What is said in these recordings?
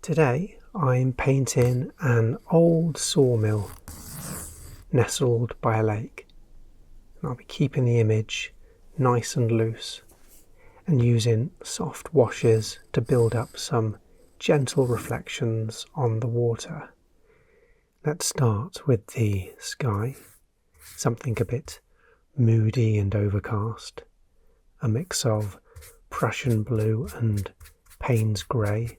Today I'm painting an old sawmill nestled by a lake, and I'll be keeping the image nice and loose and using soft washes to build up some gentle reflections on the water. Let's start with the sky, something a bit moody and overcast, a mix of Prussian blue and Payne's grey.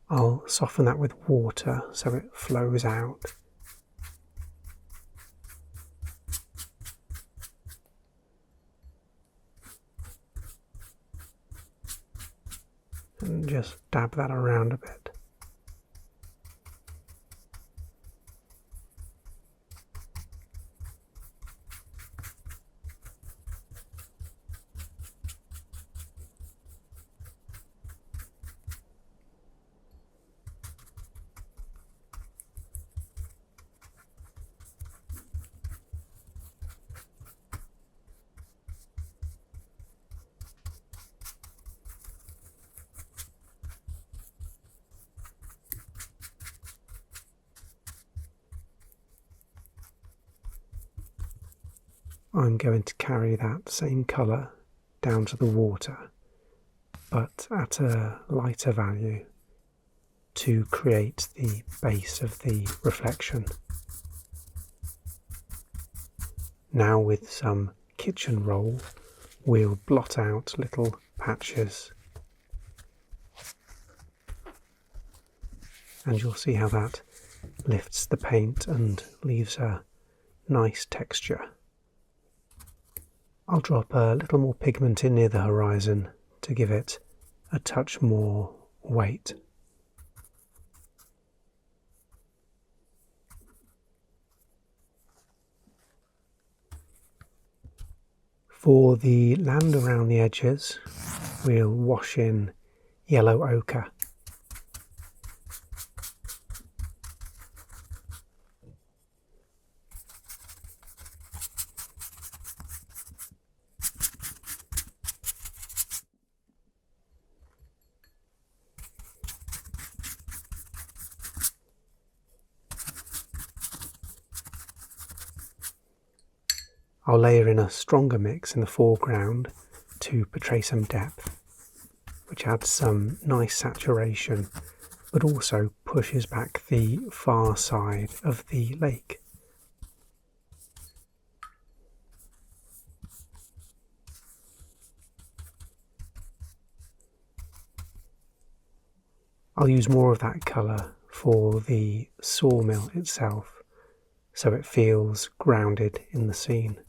I'll soften that with water so it flows out. And just dab that around a bit. I'm going to carry that same colour down to the water, but at a lighter value to create the base of the reflection. Now with some kitchen roll, we'll blot out little patches, and you'll see how that lifts the paint and leaves a nice texture. I'll drop a little more pigment in near the horizon to give it a touch more weight. For the land around the edges, we'll wash in yellow ochre. I'll layer in a stronger mix in the foreground to portray some depth, which adds some nice saturation, but also pushes back the far side of the lake. I'll use more of that colour for the sawmill itself, so it feels grounded in the scene.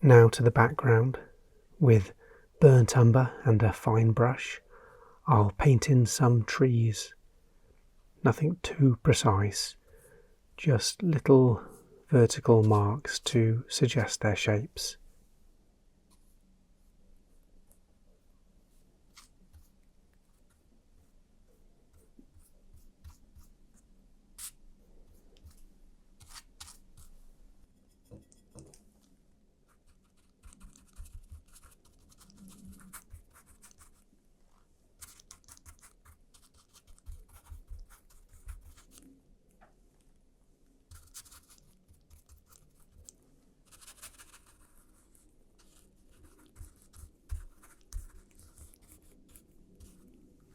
Now to the background. With burnt umber and a fine brush, I'll paint in some trees. Nothing too precise, just little vertical marks to suggest their shapes.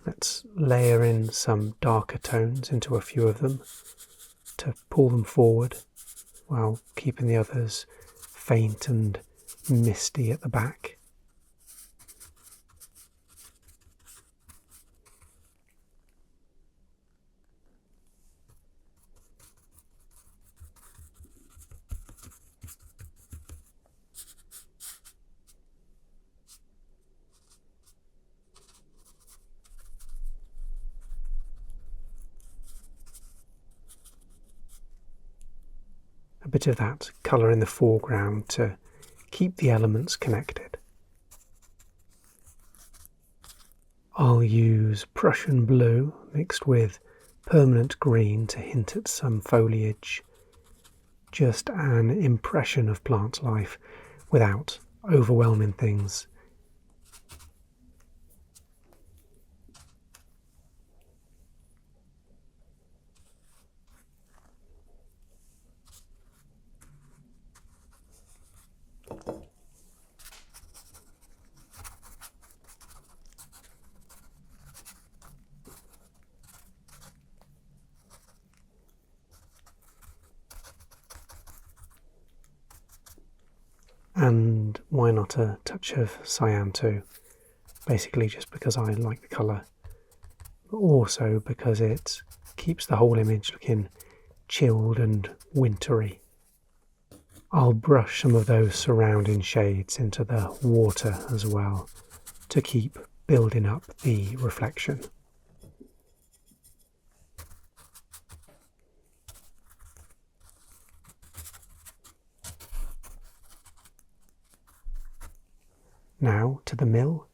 Let's layer in some darker tones into a few of them to pull them forward while keeping the others faint and misty at the back. A bit of that colour in the foreground to keep the elements connected. I'll use Prussian blue mixed with permanent green to hint at some foliage. Just an impression of plant life without overwhelming things. And why not a touch of cyan too? Basically just because I like the colour, but also because it keeps the whole image looking chilled and wintry. I'll brush some of those surrounding shades into the water as well to keep building up the reflection. Now to the mill,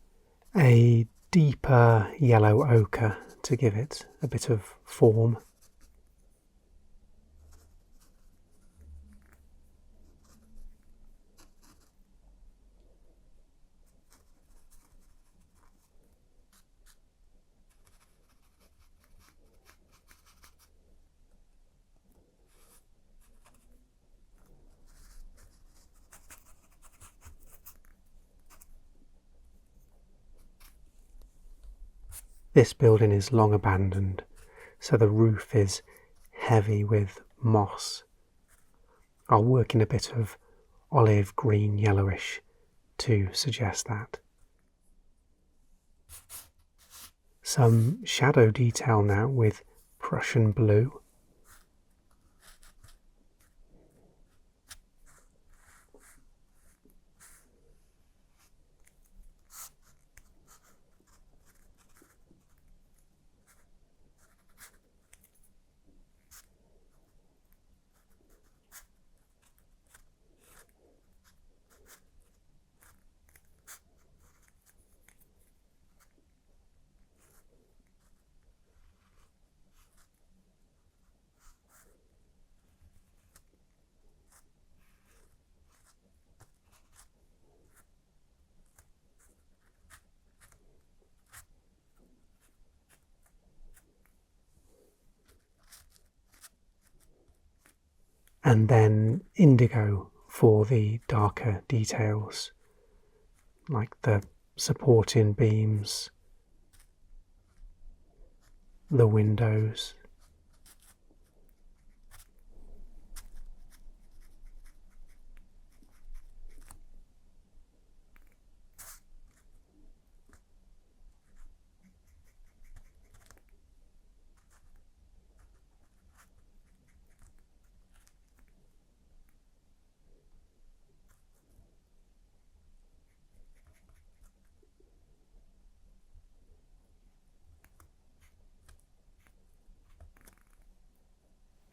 a deeper yellow ochre to give it a bit of form. This building is long abandoned, so the roof is heavy with moss. I'll work in a bit of olive green yellowish to suggest that. Some shadow detail now with Prussian blue. And then indigo for the darker details, like the supporting beams, the windows.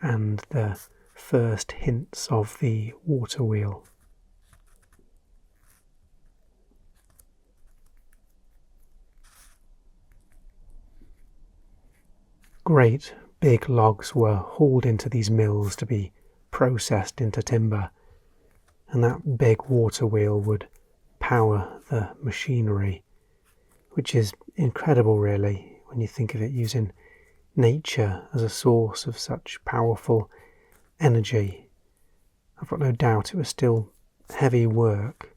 And the first hints of the water wheel. Great big logs were hauled into these mills to be processed into timber, and that big water wheel would power the machinery, which is incredible really when you think of it using nature as a source of such powerful energy. I've got no doubt it was still heavy work,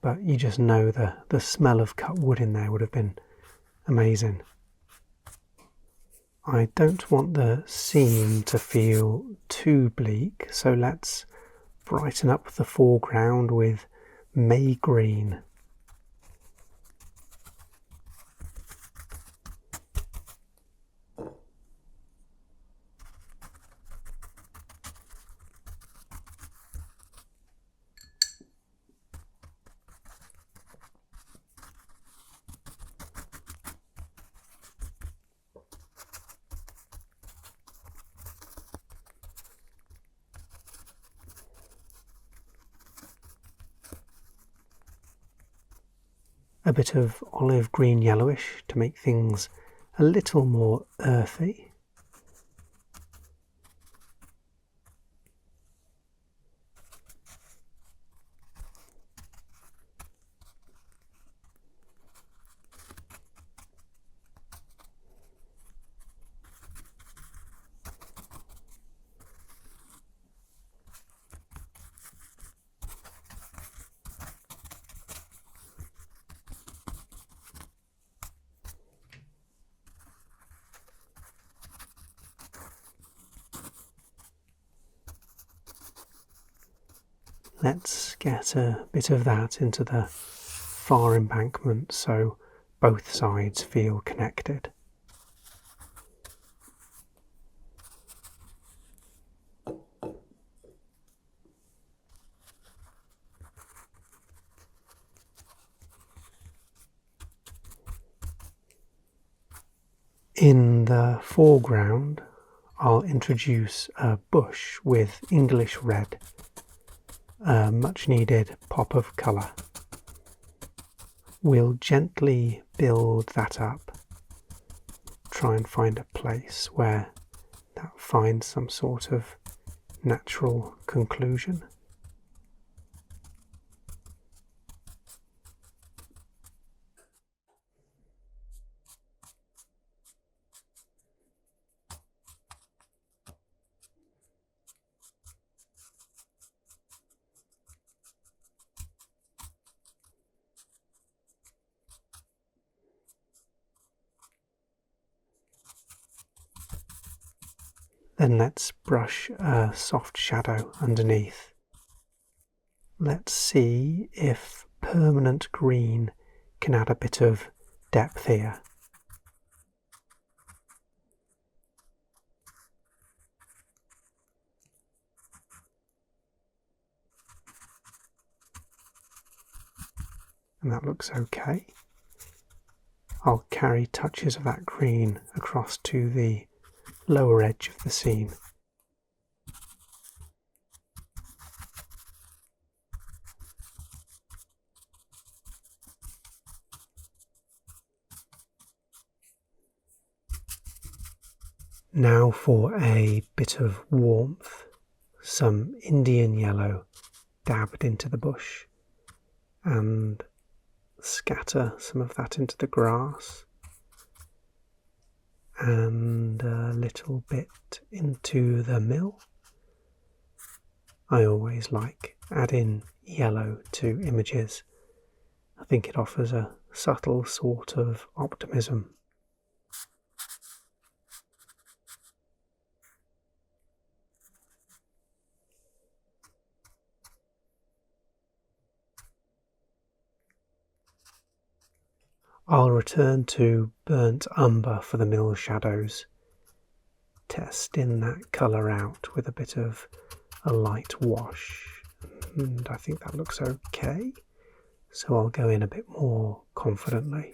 but you just know the smell of cut wood in there would have been amazing. I don't want the scene to feel too bleak, so let's brighten up the foreground with May green. a bit of olive green yellowish to make things a little more earthy. Let's get a bit of that into the far embankment so both sides feel connected. In the foreground, I'll introduce a bush with English red, a much needed pop of colour. We'll gently build that up, try and find a place where that finds some sort of natural conclusion. Then let's brush a soft shadow underneath. Let's see if permanent green can add a bit of depth here. And that looks okay. I'll carry touches of that green across to the lower edge of the scene. Now for a bit of warmth, some Indian yellow dabbed into the bush, and scatter some of that into the grass, and a little bit into the mill. I always like adding yellow to images. I think it offers a subtle sort of optimism. I'll return to burnt umber for the mill shadows, testing that colour out with a bit of a light wash, and I think that looks okay, so I'll go in a bit more confidently.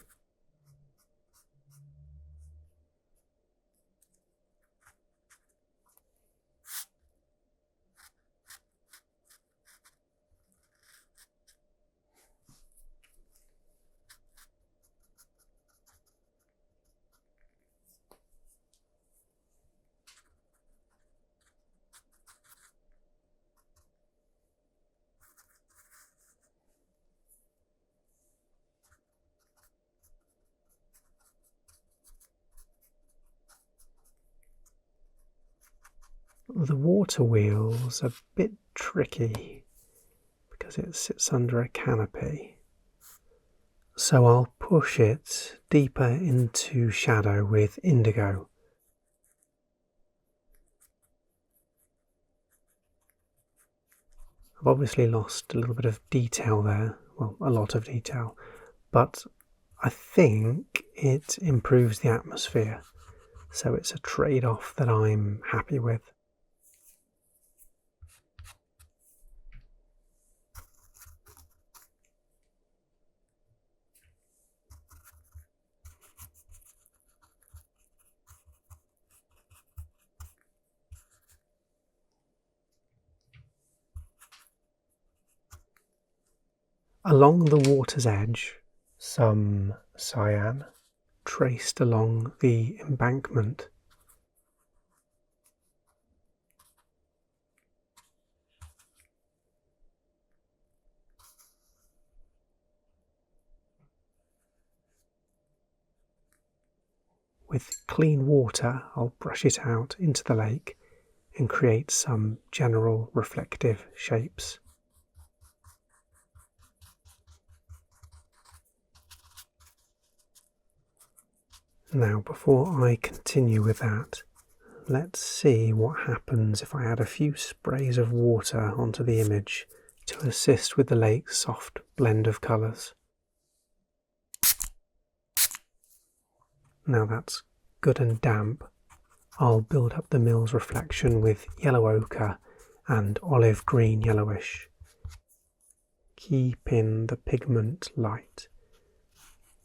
The water wheel's a bit tricky because it sits under a canopy, so I'll push it deeper into shadow with indigo. I've obviously lost a little bit of detail there, well, a lot of detail, but I think it improves the atmosphere, so it's a trade-off that I'm happy with. Along the water's edge, some cyan traced along the embankment. With clean water, I'll brush it out into the lake and create some general reflective shapes. Now, before I continue with that, let's see what happens if I add a few sprays of water onto the image to assist with the lake's soft blend of colours. Now that's good and damp, I'll build up the mill's reflection with yellow ochre and olive green yellowish. Keeping the pigment light,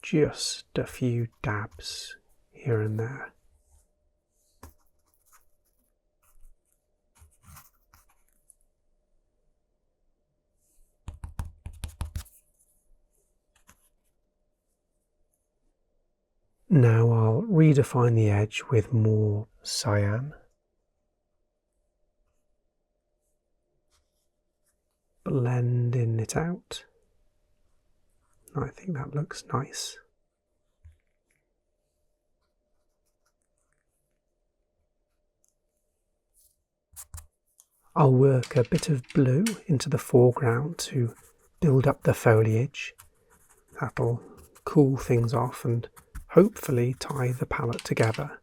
just a few dabs here and there. Now I'll redefine the edge with more cyan. Blending it out. I think that looks nice. I'll work a bit of blue into the foreground to build up the foliage. That'll cool things off and hopefully tie the palette together.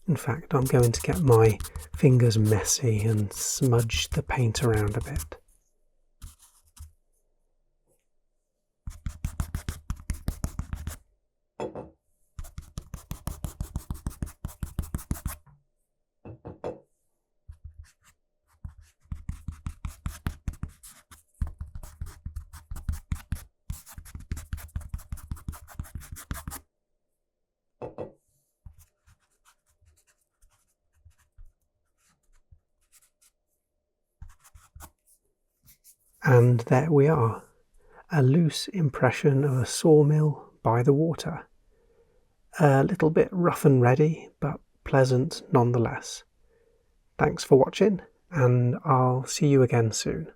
In fact, I'm going to get my fingers messy and smudge the paint around a bit. And there we are, a loose impression of a sawmill by the water. A little bit rough and ready, but pleasant nonetheless. Thanks for watching, and I'll see you again soon.